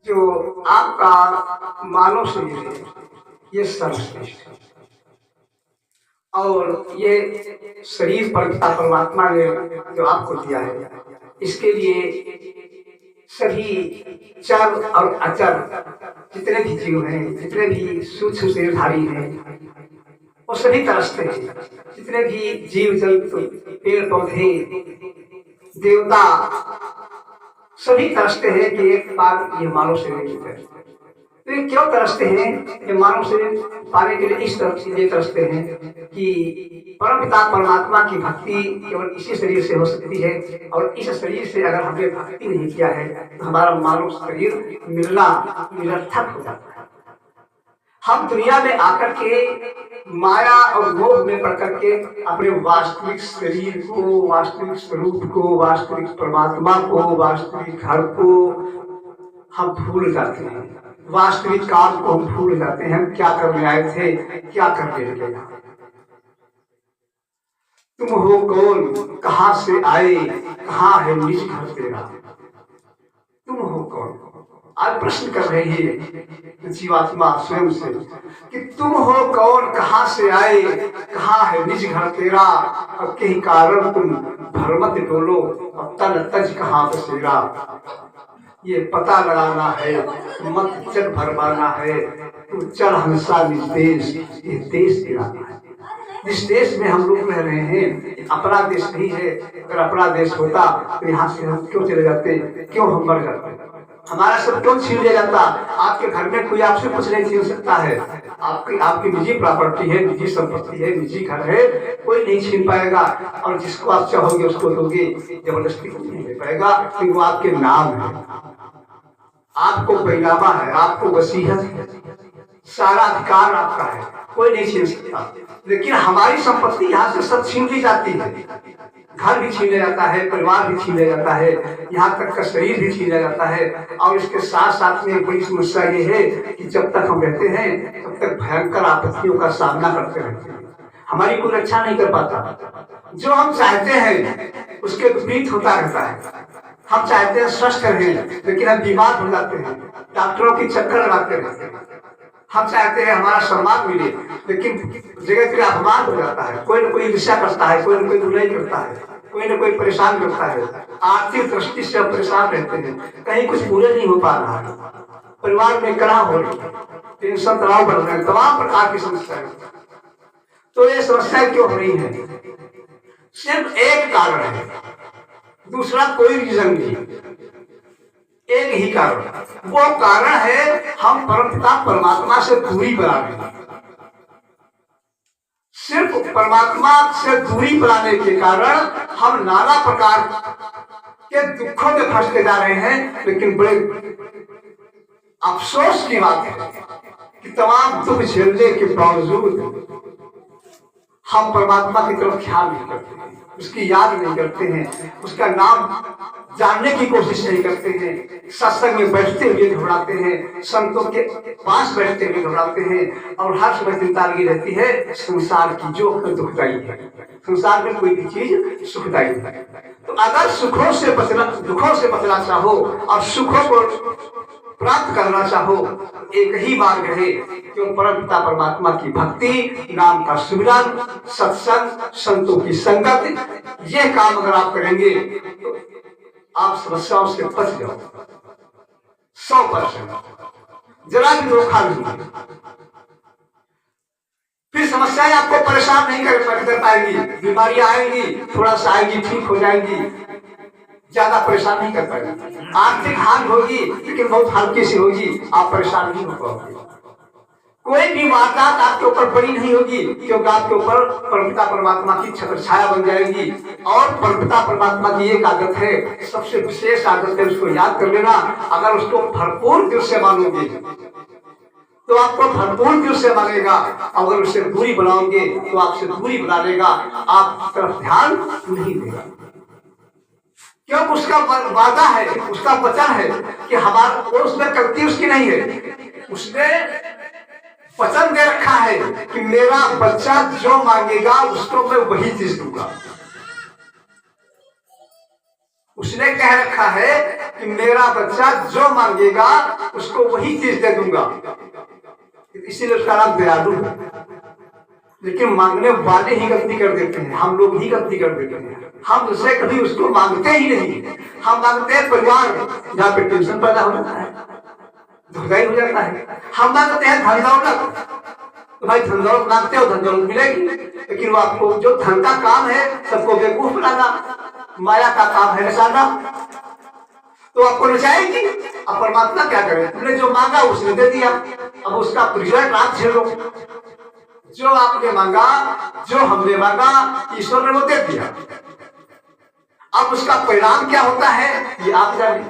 जो आपका मानव शरीर है ये सर्वश्रेष्ठ है और ये शरीर परमात्मा ने जो आपको दिया है इसके लिए सभी चर और अचर जितने भी जीव हैं, जितने भी सूक्ष्म शरीरधारी हैं, वो सभी तरसते हैं। जितने भी जीव जंतु, पेड़ पौधे, देवता सभी तरसते हैं कि एक बार ये मानव शरीर की तरह। तो ये क्यों तरसते हैं? ये मानव शरीर पाने के लिए इस तरह से ये तरसते हैं कि परमपिता परमात्मा की भक्ति केवल इसी शरीर से हो सकती है और इस शरीर से अगर हमने भक्ति नहीं किया है तो हमारा मानव शरीर मिलना निरर्थक हो जाता है। हम दुनिया में आकर के माया और मोह में पड़ करके अपने वास्तविक शरीर को, वास्तविक स्वरूप को, वास्तविक परमात्मा को, वास्तविक घर को हम भूल जाते हैं। वास्तविक काम को हम भूल जाते हैं। हम क्या करने आए थे, क्या करने लगे। तुम हो कौन, कहां से आए, कहां है निज घर तेरा। तुम हो कौन? आज प्रश्न कर रही है जीवात्मा स्वयं से कि तुम हो कौन, कहां से आए, कहां है निज घर तेरा। और कहीं कारण तुम भरमत डोलो और तन तज कहां बसेरा। ये पता लगाना है, मत चल भरमाना है। तू चल हंसा निज देश, ये देश गिराना है। जिस देश में हम लोग रह रहे हैं अपना देश नहीं है। अगर अपना देश होता तो यहाँ से हम क्यों चले जाते, क्यों हम मर जाते, हमारा सब क्यों छीन लिया जाता। आपके घर में कोई आपसे कुछ नहीं छीन सकता है। आपकी निजी प्रॉपर्टी है, निजी संपत्ति है, निजी घर है, कोई नहीं छीन पाएगा। और जिसको आप चाहोगे उसको दोगे, जबरदस्ती कोई नहीं ले पाएगा क्योंकि वो आपके नाम है, आपको पैनामा है, आपको वसीयत है, सारा अधिकार आपका है, कोई नहीं छीन सकता। लेकिन हमारी संपत्ति यहाँ से सब छीन ली जाती है। घर भी छीन लिया जाता है, परिवार भी छीन लिया जाता है, यहाँ तक का शरीर भी छीन लिया जाता है। और इसके साथ साथ में बड़ी समस्या ये है कि जब तक हम रहते हैं तब तक भयंकर आपत्तियों का सामना करते रहते हैं। हमारी कोई रक्षा नहीं कर पाता। जो हम चाहते हैं उसके विपरीत होता रहता है। हम चाहते हैं स्वस्थ रहें लेकिन हम बीमार हो जाते हैं, डॉक्टरों की चक्कर लगाते रहते हैं। हम चाहते हैं हमारा सम्मान मिले लेकिन जगह जगह अपमान हो जाता है। कोई न कोई ईर्ष्या करता है, कोई न कोई बुराई करता है, कोई न कोई परेशान करता है। आर्थिक दृष्टि से हम परेशान रहते हैं, कहीं कुछ पूरे नहीं हो पा रहा है, परिवार में कलह हो रही है, टेंशन तनाव बढ़ रहे हैं, तमाम प्रकार की समस्याएं। तो ये समस्याएं क्यों हो रही है? सिर्फ एक कारण है, दूसरा कोई रीजन नहीं, एक ही कारण। वो कारण है हम परमपिता परमात्मा से दूरी बना रहे हैं। सिर्फ परमात्मा से दूरी बनाने के कारण हम नाना प्रकार के दुखों में फंसते जा रहे हैं। लेकिन बड़े अफसोस की बात है कि तमाम दुख झेलने के बावजूद हम परमात्मा की तरफ ख्याल नहीं करते हैं, उसकी याद नहीं करते हैं, उसका नाम जानने की कोशिश नहीं करते हैं। सत्संग में बैठते हुए घबराते हैं, संतों के पास बैठते हुए घबराते हैं और हर समय चिंता लगी रहती है संसार की जो दुखदाई है। संसार में कोई भी चीज सुखदाई है। तो अगर सुखों से बचना, दुखों से बचना चाहो और सुखों को प्राप्त करना चाहो, एक ही मार्ग है कि परमपिता परमात्मा की भक्ति, नाम का सुमिरन, सत्संग, संतों की संगत। ये काम अगर आप करेंगे तो आप समस्याओं से बच जाओ 100%। जरा भी धोखा नहीं। फिर समस्याएं आपको परेशान नहीं कर पाएंगी। बीमारियां आएंगी, थोड़ा सा आएंगी, ठीक हो जाएंगी, ज्यादा परेशान नहीं कर पाएंगे। आर्थिक हानि होगी लेकिन बहुत हल्की सी होगी, आप परेशान नहीं हो पाओगे। कोई भी वारदात आपके ऊपर बड़ी नहीं होगी क्योंकि आपके ऊपर परमपिता परमात्मा की छत्र छाया बन जाएगी। और परमपिता परमात्मा की एक आदत है, सबसे विशेष आदत है, उसको याद कर लेना। अगर उसको भरपूर दिल से मानोगे तो आपको भरपूर दिल से मानेगा, अगर उससे दूरी बनाओगे तो आपसे दूरी बना लेगा, आप तरफ ध्यान नहीं देगा। क्यों? उसका वादा है, उसका वचन है कि हमारा, उसमें गलती उसकी नहीं है। उसने वचन दे रखा है कि मेरा बच्चा जो मांगेगा उसको मैं वही चीज दूंगा। उसने कह रखा है कि मेरा बच्चा जो मांगेगा उसको वही चीज दे दूंगा, इसीलिए उसका नाम दयालु है। लेकिन मांगने वाले ही गलती कर देते हैं, हम लोग ही गलती कर देते हैं। हम उससे कभी उसको मांगते ही नहीं। हम मांगते हैं परिवार जहाँ पे टेंशन पैदा हो जाता है, धुलाई हो जाता है। हम मांगते हैं धन दौलत, तो भाई धन दौलत मांगते हो, धन दौलत मिलेगी, लेकिन वो आपको जो धन का काम है सबको बेवकूफ बनाना, माया का काम है नचाना, तो आपको नचाएगी। अब परमात्मा क्या करे, तुमने जो मांगा उसने दे दिया, अब उसका रिजल्ट आप झेलो। जो आपने मांगा, जो हमने मांगा, ईश्वर ने वो दे दिया। अब उसका परिणाम क्या होता है ये आप जाने।